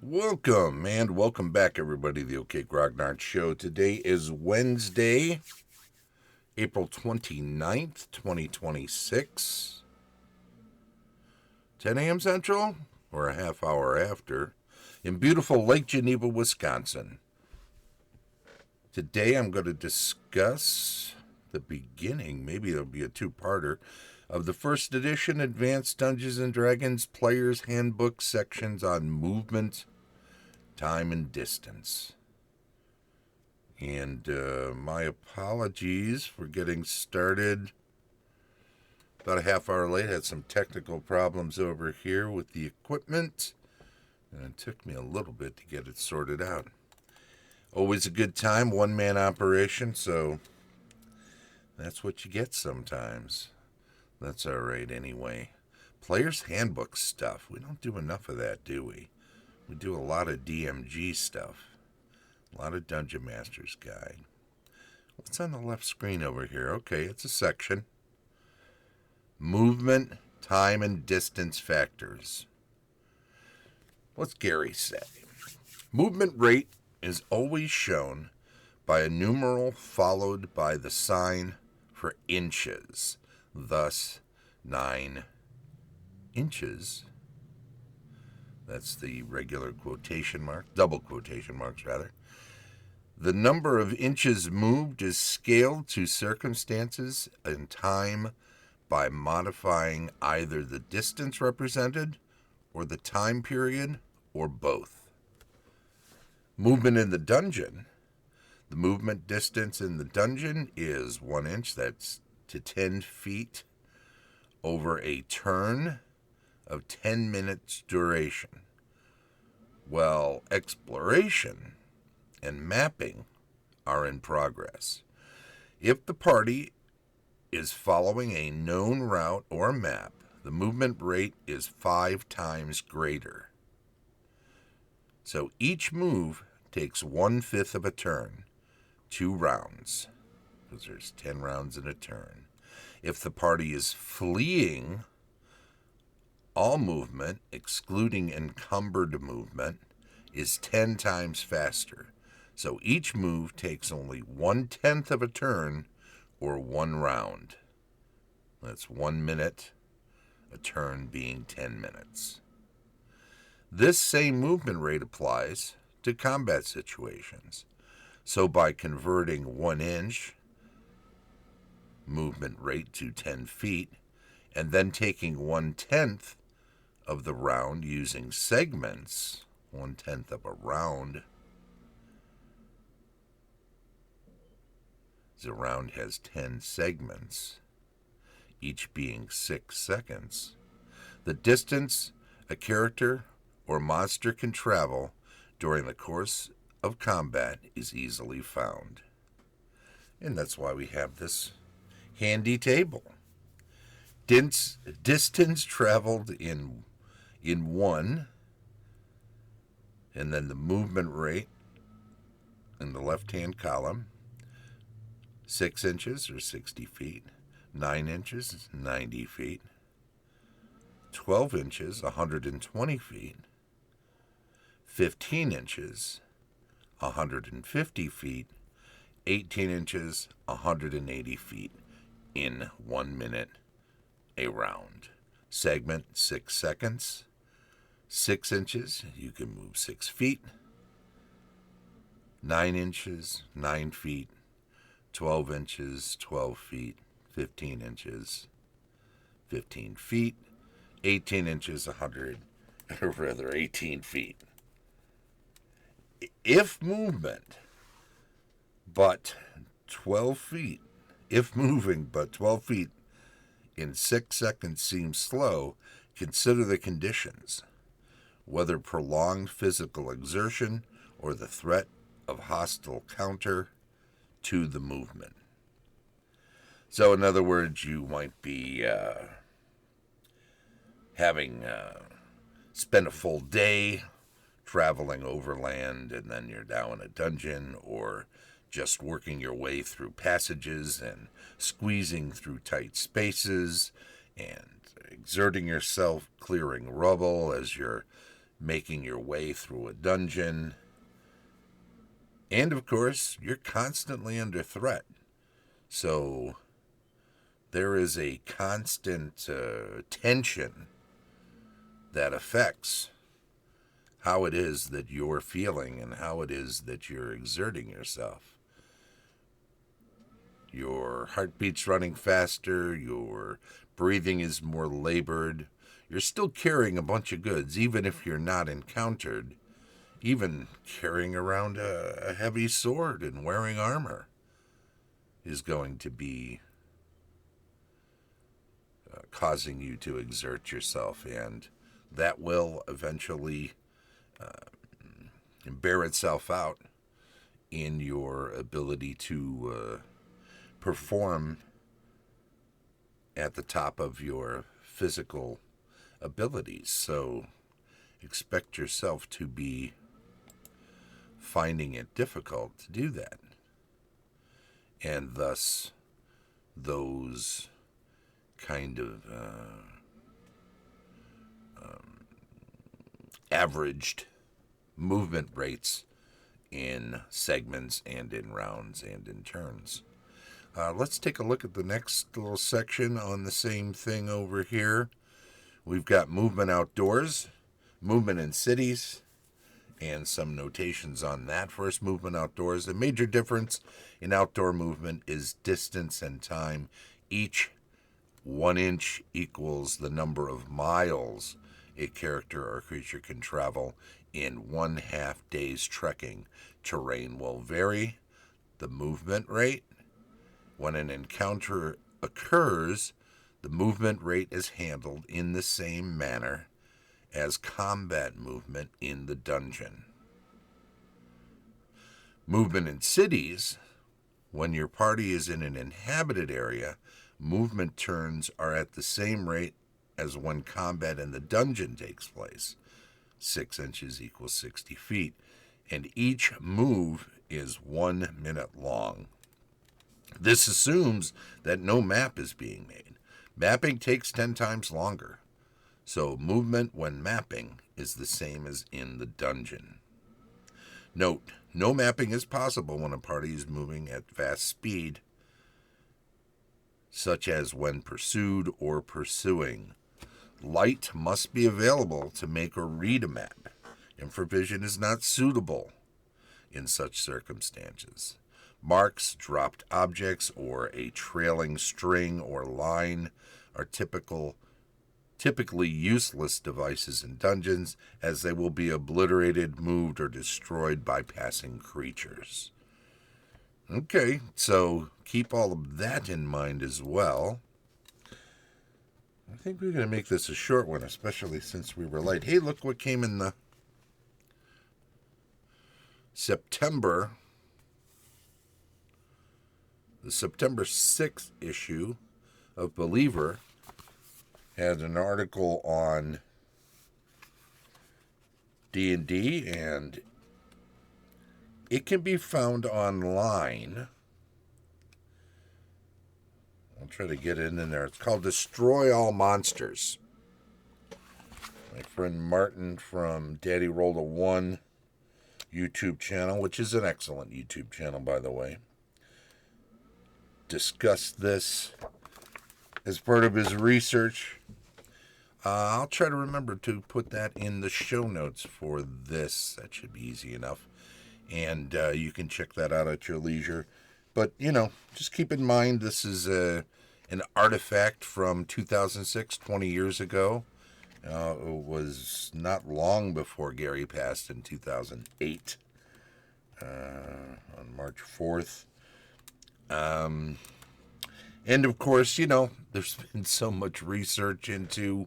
Welcome and welcome back, everybody, to the OK Grognard Show. Today is Wednesday, April 29th, 2026. 10 a.m. Central, or a half hour after, in beautiful Lake Geneva, Wisconsin. Today I'm going to discuss the beginning, maybe it'll be a two-parter, of the first edition Advanced Dungeons & Dragons Players Handbook sections on movement, time, and distance. And my apologies for getting started about a half hour late. Had some technical problems over here with the equipment, and it took me a little bit to get it sorted out. Always a good time, one-man operation, so that's what you get sometimes. That's all right anyway. Players Handbook stuff. We don't do enough of that, do we? We do a lot of DMG stuff. A lot of Dungeon Master's Guide. What's on the left screen over here? Okay, it's a section. Movement, time, and distance factors. What's Gary say? Movement rate is always shown by a numeral followed by the sign for inches. Thus, 9 inches. That's the regular quotation mark, double quotation marks rather. The number of inches moved is scaled to circumstances and time by modifying either the distance represented or the time period or both. Movement in the dungeon. The movement distance in the dungeon is 1 inch. That's to 10 feet over a turn of 10 minutes duration. Well, exploration and mapping are in progress. If the party is following a known route or map, the movement rate is 5 times greater. So each move takes 1/5 of a turn, 2 rounds, because there's 10 rounds in a turn. If the party is fleeing, all movement, excluding encumbered movement, is 10 times faster. So each move takes only 1/10 of a turn or 1 round. That's 1 minute, a turn being 10 minutes. This same movement rate applies to combat situations. So by converting 1 inch movement rate to 10 feet, and then taking 1/10 of the round using segments, 1/10 of a round, the round has 10 segments, each being 6 seconds. The distance a character or monster can travel during the course of combat is easily found. And that's why we have this handy table. Distance traveled in 1, and then the movement rate in the left-hand column, 6 inches or 60 feet, 9 inches is 90 feet, 12 inches, 120 feet, 15 inches, 150 feet, 18 inches, 180 feet in 1 minute a round. Segment, 6 seconds. 6 inches, you can move 6 feet. 9 inches, 9 feet. 12 inches, 12 feet. 15 inches, 15 feet. 18 inches, 18 feet. If movement, but 12 feet, if moving but 12 feet in 6 seconds seems slow, consider the conditions, whether prolonged physical exertion or the threat of hostile counter to the movement. So in other words, you might be having spent a full day traveling overland, and then you're down in a dungeon, or just working your way through passages and squeezing through tight spaces and exerting yourself clearing rubble as you're making your way through a dungeon. And, of course, you're constantly under threat. So there is a constant tension that affects how it is that you're feeling and how it is that you're exerting yourself. Your heartbeat's running faster, your breathing is more labored. You're still carrying a bunch of goods, even if you're not encountered. Even carrying around a heavy sword and wearing armor is going to be causing you to exert yourself, and that will eventually bear itself out in your ability to perform at the top of your physical abilities. So expect yourself to be finding it difficult to do that. And thus, those kind of averaged movement rates in segments and in rounds and in turns. Let's take a look at the next little section on the same thing over here. We've got movement outdoors, movement in cities, and some notations on that. First, movement outdoors. The major difference in outdoor movement is distance and time. Each 1 inch equals the number of miles a character or creature can travel in 1/2 day's trekking. Terrain will vary. The movement rate. When an encounter occurs, the movement rate is handled in the same manner as combat movement in the dungeon. Movement in cities. When your party is in an inhabited area, movement turns are at the same rate as when combat in the dungeon takes place. 6 inches equals 60 feet, and each move is 1 minute long. This assumes that no map is being made. Mapping takes 10 times longer, so movement when mapping is the same as in the dungeon. Note, no mapping is possible when a party is moving at fast speed, such as when pursued or pursuing. Light must be available to make or read a map. Infravision is not suitable in such circumstances. Marks, dropped objects, or a trailing string or line are typically useless devices in dungeons, as they will be obliterated, moved, or destroyed by passing creatures. Okay, so keep all of that in mind as well. I think we're going to make this a short one, especially since we were late. Hey, look what came in the September 6th issue of Believer had an article on D&D, and it can be found online. I'll try to get it in there. It's called Destroy All Monsters. My friend Martin from Daddy Rolled a One YouTube channel, which is an excellent YouTube channel, by the way, discussed this as part of his research. I'll try to remember to put that in the show notes for this. That should be easy enough. And you can check that out at your leisure. But, just keep in mind this is an artifact from 2006, 20 years ago. It was not long before Gary passed in 2008, on March 4th. And of course, there's been so much research into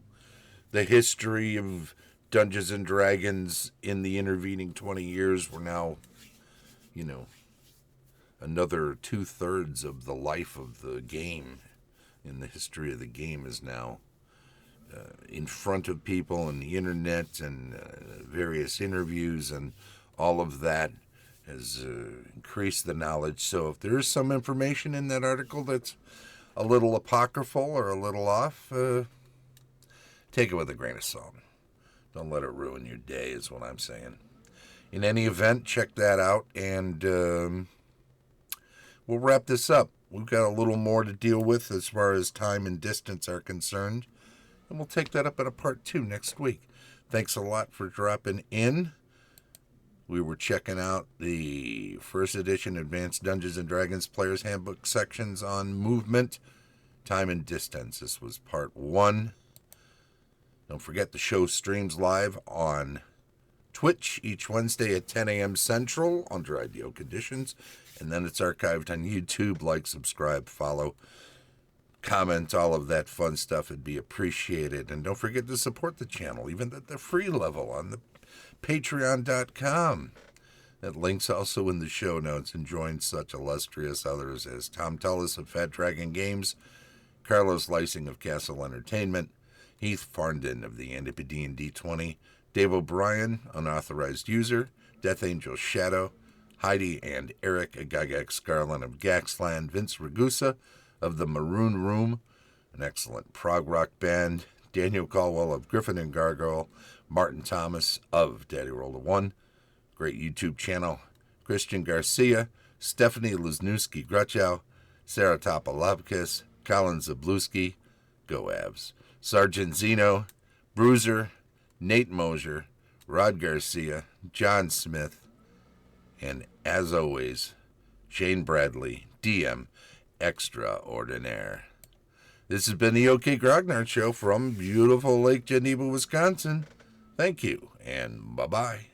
the history of Dungeons and Dragons in the intervening 20 years. We're now, another 2/3 of the life of the game in the history of the game is now in front of people on the internet and various interviews, and all of that has increased the knowledge. So if there is some information in that article that's a little apocryphal or a little off, take it with a grain of salt. Don't let it ruin your day is what I'm saying. In any event, check that out, and we'll wrap this up. We've got a little more to deal with as far as time and distance are concerned, and we'll take that up in a part 2 next week. Thanks a lot for dropping in. We were checking out the first edition Advanced Dungeons & Dragons Players Handbook sections on movement, time, and distance. This was part 1. Don't forget the show streams live on Twitch each Wednesday at 10 a.m. Central under ideal conditions. And then it's archived on YouTube. Like, subscribe, follow, comment, all of that fun stuff would be appreciated. And don't forget to support the channel, even at the free level on the patreon.com. That link's also in the show notes, and join such illustrious others as Tom Tullis of Fat Dragon Games, Carlos Lysing of Castle Entertainment, Heath Farndon of the AD&D 20, Dave O'Brien, unauthorized user, Dethangel Shadow, Heidi and Eric Agagax Garland of Gaxland, Vince Ragusa of the Maroon Room, an excellent prog rock band, Daniel Caldwell of Griffin and Gargoyle, Martin Thomas of Daddy Roll 1, great YouTube channel, Christian Garcia, Stephanie Lesniewski-Gruchow, Cera Toppilopkus, Colin Szablewski, go Avs, Sergeant Zeno, Bruiser, Nate Mosier, Rod Garcia, John Smith, and as always, Shane Bradley, DM Extraordinaire. This has been the OK Grognard Show from beautiful Lake Geneva, Wisconsin. Thank you, and bye-bye.